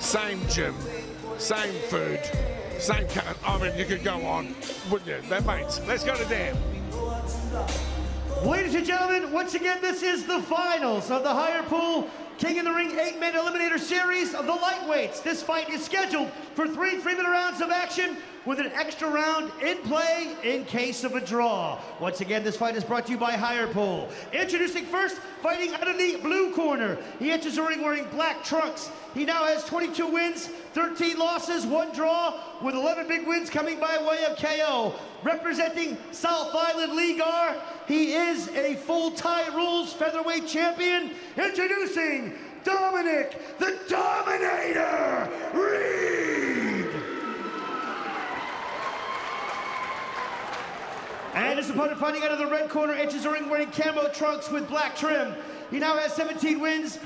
same gym, same food, same cut. I mean, you could go on, wouldn't you? They're mates. Let's go to Dan. Ladies and gentlemen, once again, this is the finals of the Higher Pool King in the Ring 8-man Eliminator Series of the lightweights. This fight is scheduled for 3 3-minute rounds of action with an extra round in play in case of a draw. Once again, this fight is brought to you by Higher Pool. Introducing first, fighting out of the blue corner. He enters the ring wearing black trunks. He now has 22 wins, 13 losses, 1 draw, with 11 big wins coming by way of KO. Representing South Island Leagar, he is a full Thai rules featherweight champion. Introducing Dominic, the Dominator Reed. And his opponent fighting out of the red corner, enters the ring wearing camo trunks with black trim. He now has 17 wins,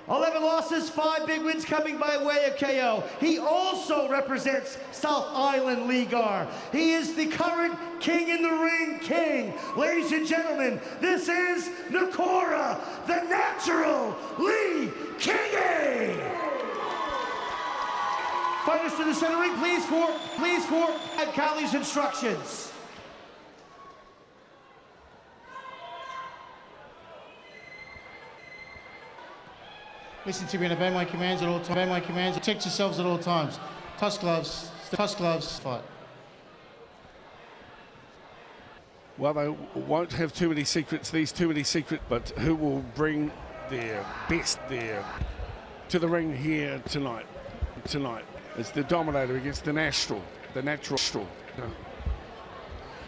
11 losses, 5 big wins coming by way of KO. He also represents South Island Leagar. He is the current King in the Ring King. Ladies and gentlemen, this is Nikora, the Natural Lee-Kingi. Fighters to the center ring, please for Kylie's instructions. Listen to me and obey my commands at all times. Obey my commands. Protect yourselves at all times. Tusk gloves, fight. Well, they won't have too many secrets, but who will bring their best there to the ring here tonight? It's the Dominator against the Natural. A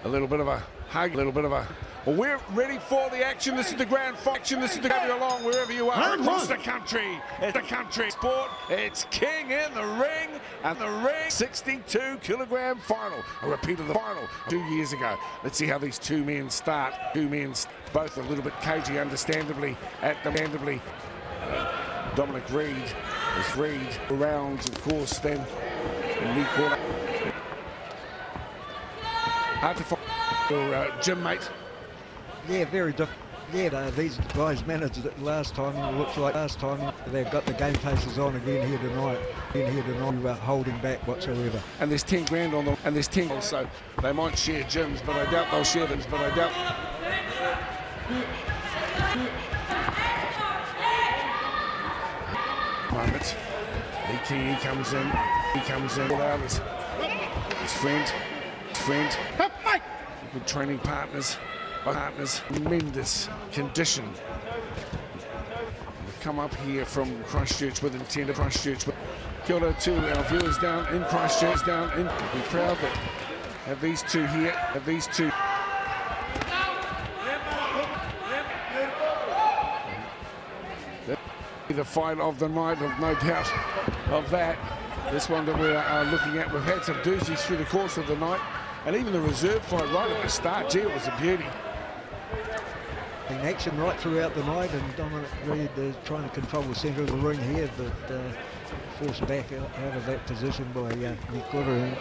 little bit of a hug, Well, we're ready for the action. This is the grand action. This is the have you along wherever you are across the country. It's the country sport. It's King in the Ring, and the ring 62-kilogram final. A repeat of the final 2 years ago. Let's see how these two men start. Both a little bit cagey, understandably. Dominic Reed is Reed around, of course. Then Nikora. Hard to find your gym mate. Yeah, very different. Yeah, these guys managed it last time. It looks like last time they've got the game faces on again here tonight. Holding back whatsoever. And there's 10 grand on them, and there's 10. So they might share gyms, but I doubt they'll share them. Moment. Lee-Kingi comes in. Without his friend. Good training partners, tremendous condition. We've come up here from Christchurch with intent of Christchurch. Kia ora to our viewers down in Christchurch, We're proud that have these two here, The fight of the night, of no doubt of that. This one that we are looking at, we've had some doozies through the course of the night. And even the reserve fight right at the start, gee, it was a beauty. In action right throughout the night, and Dominic Reed trying to control the centre of the ring here, but forced back out of that position by Nikora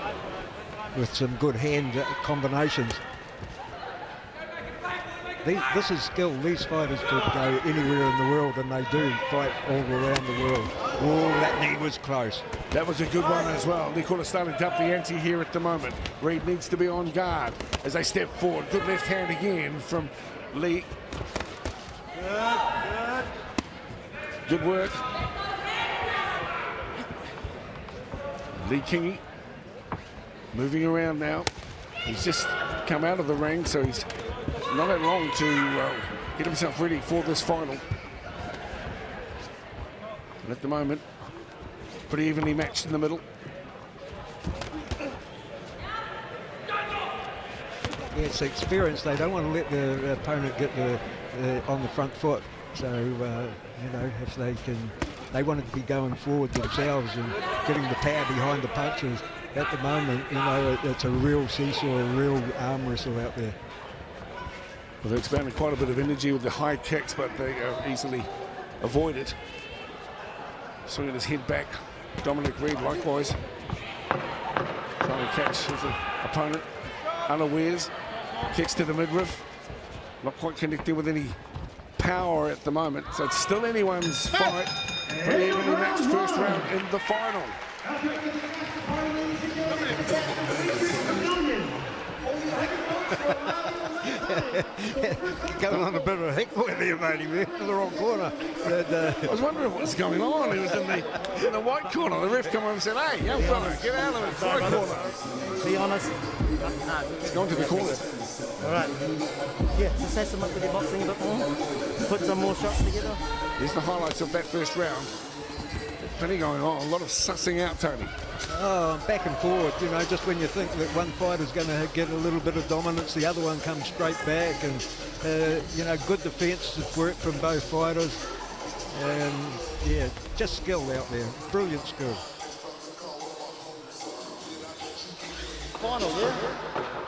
with some good hand combinations. This is skill. These fighters could go anywhere in the world, and they do fight all around the world. Oh, that knee was close. That was a good one as well. Nikora starting to up the ante here at the moment. Reed needs to be on guard as they step forward. Good left hand again from Lee. Good work. Lee-Kingi moving around now. He's just come out of the ring, so he's not that long to get himself ready for this final. And at the moment, pretty evenly matched in the middle. Yeah, it's experience. They don't want to let the opponent get on the front foot. So, you know, if they want to be going forward themselves and getting the power behind the punches. At the moment, you know, it's a real seesaw, a real arm wrestle out there. Well, they're expending quite a bit of energy with the high kicks, but they are easily avoided. Swinging his head back. Dominic Reed likewise trying to catch his opponent unawares. Kicks to the midriff. Not quite connecting with any power at the moment. So it's still anyone's fight. Pretty evenly matched first round in the final. Going on a bit of a hick with you, matey, man, in the wrong corner. I was wondering what was going on. He was in the white corner. The ref came on and said, "Hey, young fella, get out of the white corner." Be honest. It's gone to the corner. All right. Yeah, just set them up with your boxing a bit more. Put some more shots together. Here's the highlights of that first round. Plenty going on. A lot of sussing out, Tony. Oh, back and forward, you know, just when you think that one fighter's going to get a little bit of dominance, the other one comes straight back, and, you know, good defensive work from both fighters. And, yeah, just skill out there. Brilliant skill. Final, yeah?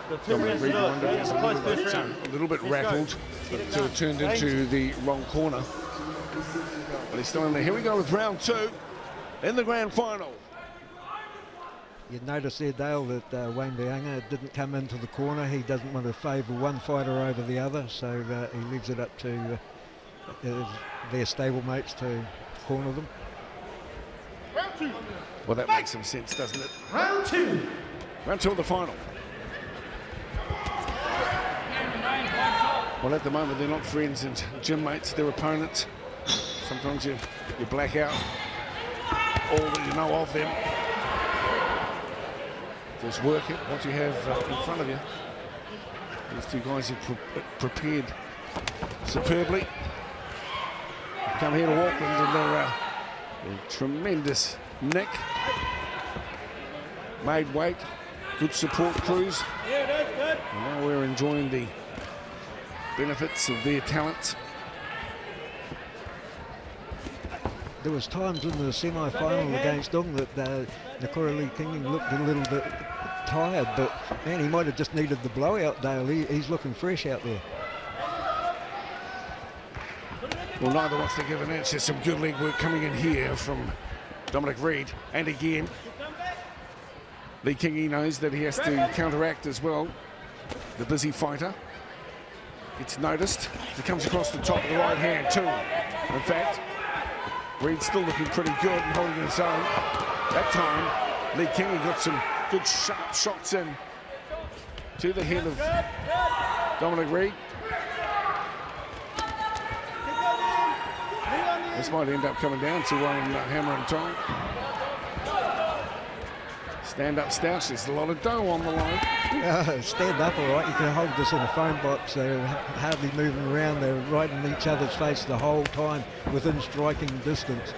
The two Dominic rounds Reed to do it. wondered if It's it close was first round. a little bit Let's go. rattled, Get it so done. it turned into the wrong corner. But he's still in there. Here we go with round two in the grand final. You notice there, Dale, that Wayne Vianga didn't come into the corner. He doesn't want to favour one fighter over the other, so he leaves it up to their stablemates to corner them. Well, that makes some sense, doesn't it? Round two. Round two of the final. Well, at the moment, they're not friends and gym mates, they're opponents. Sometimes you black out all that you know of them. Just work it, what you have in front of you. These two guys have prepared superbly. Come here to Auckland and they're tremendous nick. Made weight, good support crews. Yeah, that's good. And now we're enjoying the benefits of their talents. There was times in the semi-final against Dong that Nikora Lee-Kingi looked a little bit tired, but man, he might have just needed the blowout, Dale. He's looking fresh out there. Well, neither wants to give an inch. There's some good leg work coming in here from Dominic Reed. And again, Lee-Kingi knows that he has to counteract as well. The busy fighter gets noticed. He comes across the top of the right hand too. In fact, Reed's still looking pretty good and holding his own. That time, Lee-Kingi got some good sharp shots in to the head of Dominic Reed. This might end up coming down to one hammer and tong. Stand up stoush, there's a lot of dough on the line. Stand up all right, you can hold this in a phone box. They're hardly moving around, they're right in each other's face the whole time within striking distance.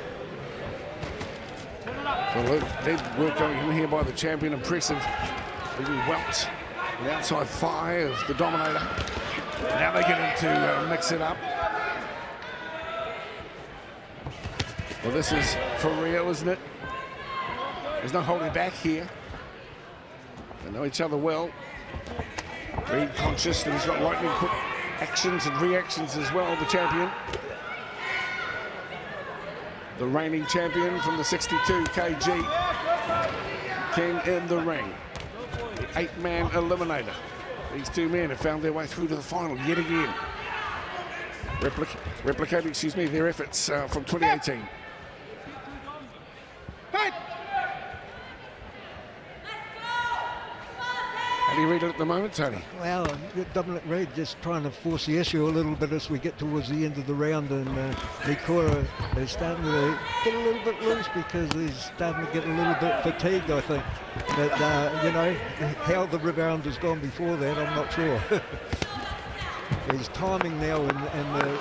Well, lead work going in here by the champion, impressive. Really welts the outside thigh of the Dominator. Now they get him to mix it up. Well, this is for real, isn't it? There's no holding back here. They know each other well. Reed conscious that he's got lightning quick actions and reactions as well, the champion. The reigning champion from the 62 kg. King in the ring. The 8-man eliminator. These two men have found their way through to the final yet again. Replicating, their efforts from 2018. How do you read it at the moment, Tony? Well, Dominic Reed just trying to force the issue a little bit as we get towards the end of the round, and Nikora is starting to get a little bit loose because he's starting to get a little bit fatigued, I think. But, you know, how the round has gone before that, I'm not sure. His timing now and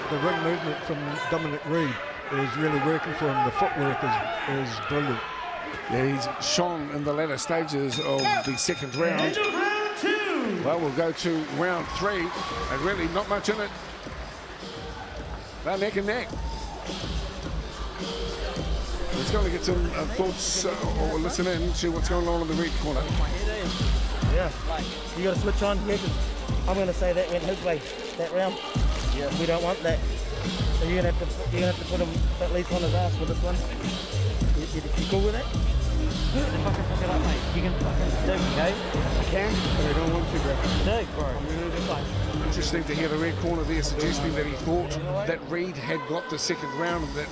the ring movement from Dominic Reed is really working for him. The footwork is brilliant. Yeah, he's shone in the latter stages of the second round. End of round two. Well, we'll go to round three, and really not much in it. They're neck and neck. Let's go and get some thoughts or listen in to what's going on in the Reed corner. Yeah. You got to switch on here. I'm going to say that went his way that round. Yeah. We don't want that. So you're going to have to put him at least on his ass with this one. You cool with that? Then fucking pick it up, mate. You can fucking do it, okay? I can, but I don't want to grab it. Do, bro. Interesting to hear the red corner there suggesting that he thought that Reid had got the second round and that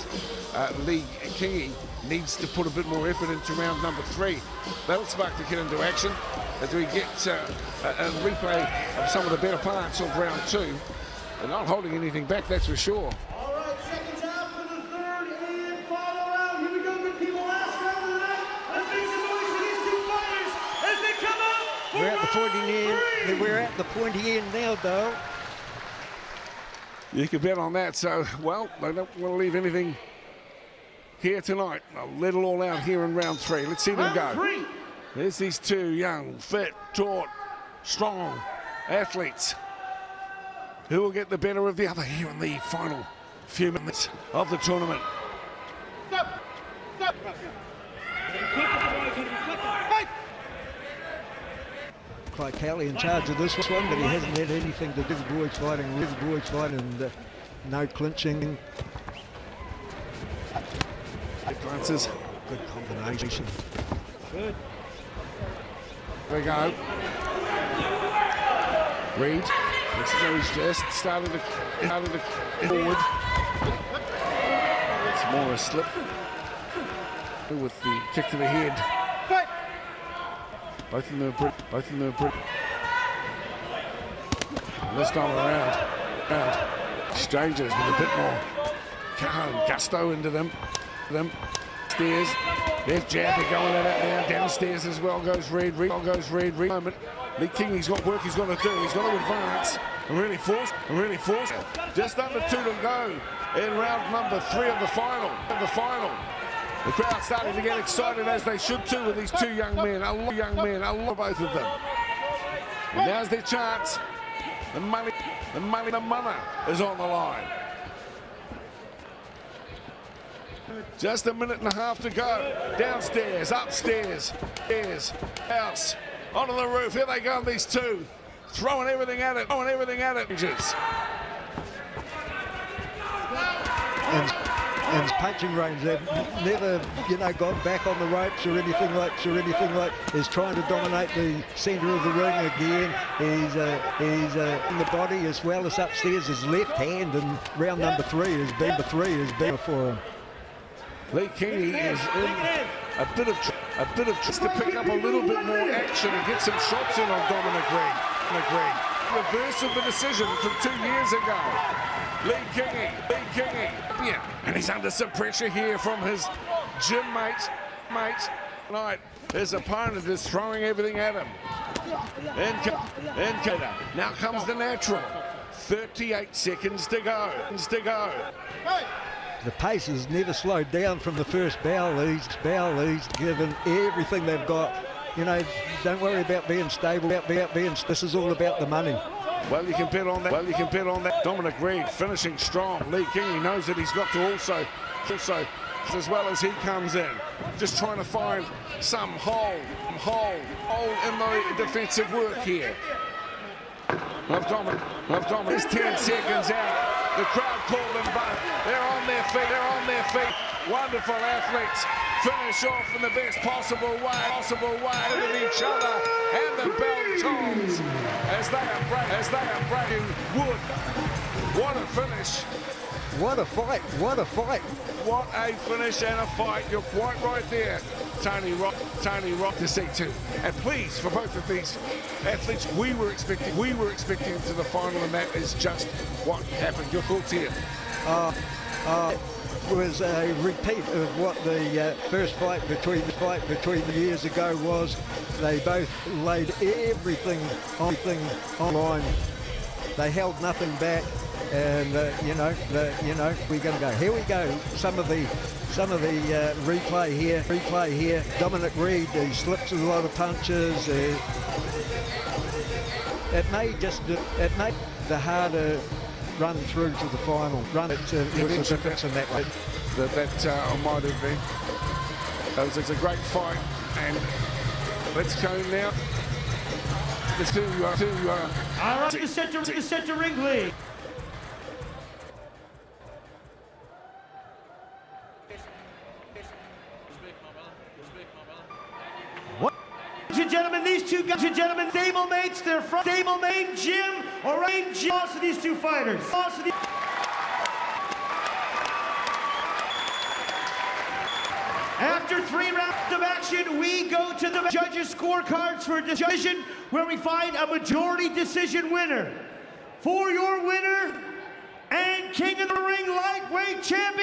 Lee-Kingi needs to put a bit more effort into round number 3. That'll spark the kid into action as we get a replay of some of the better parts of round 2. They're not holding anything back, that's for sure. All right, seconds out for the third and final round. Here we go, good people. Last round of the night. Let's make some noise for these two fighters as they come out for We're at the round pointy end. 3. We're at the pointy end now, though. You can bet on that, so, well, they don't want to leave anything here tonight. They'll let it all out here in round 3. Let's see them Round go. 3. There's these two young, fit, taut, strong athletes who will get the better of the other here in the final few minutes of the tournament. Like Kelly in charge of this one, but he hasn't had anything to do with boys fighting, and no clinching. Good glances. Good combination. Good. There we go. Reid. This is how he's just started to forward. It's more a slip with the kick to the head. Both of them are pretty. This time around, strangers with a bit more gusto into them. Stairs. There's jab, they're going at it now. Downstairs as well goes Reid. Moment. Lee-Kingi's got work he's got to do. He's got to advance and really force. Just under 2 to go in round number 3 of the final. The crowd starting to get excited, as they should too, with these two young men. I love both of them. And now's their chance. The money is on the line. Just a minute and a half to go. Downstairs, upstairs, house, onto the roof. Here they go, these two. Throwing everything at it. And punching range, they've never, gone back on the ropes or anything like. He's trying to dominate the centre of the ring again. He's in the body as well as upstairs. His left hand, and round number 3 has been for him. Lee-Kingi is in a bit of just to pick up a little bit more action and get some shots in on Dominic Reid. Reverse of the decision from 2 years ago. Lee-Kingi, yeah, and he's under some pressure here from his gym mate. Tonight, his opponent is throwing everything at him. Now comes the natural. 38 seconds to go. The pace has never slowed down from the first bell. He's given everything they've got. Don't worry about being stable. This is all about the money. Well, you can bet on that. Dominic Reid finishing strong. Lee-Kingi knows that he's got to also, as well as he comes in, just trying to find some hole in the defensive work here. Love Dominic. There's 10 seconds out. The crowd called them both. They're on their feet. Wonderful athletes. Finish off in the best possible way with each other, and the bell tolls as they are breaking wood. What a finish! What a fight! What a finish and a fight. You're quite right there, Tony Rock to see too. And please, for both of these athletes, we were expecting to the final, and that is just what happened. Your thoughts here? Was a repeat of what the first fight between years ago was. They both laid everything on line. They held nothing back, and we're going to go. Here we go. Some of the replay here. Dominic Reid, he slips a lot of punches. It made the harder run through to the final. What's the difference in that way? That might have been. It was a great fight, and let's go now. All right, the center ring, please. gentlemen, these two guys and gentlemen, stablemates, they're from stablemate gym or rain gym. Loss of these two fighters. After 3 rounds of action, we go to the judges' scorecards for a decision where we find a majority decision winner. For your winner and King of the Ring lightweight champion,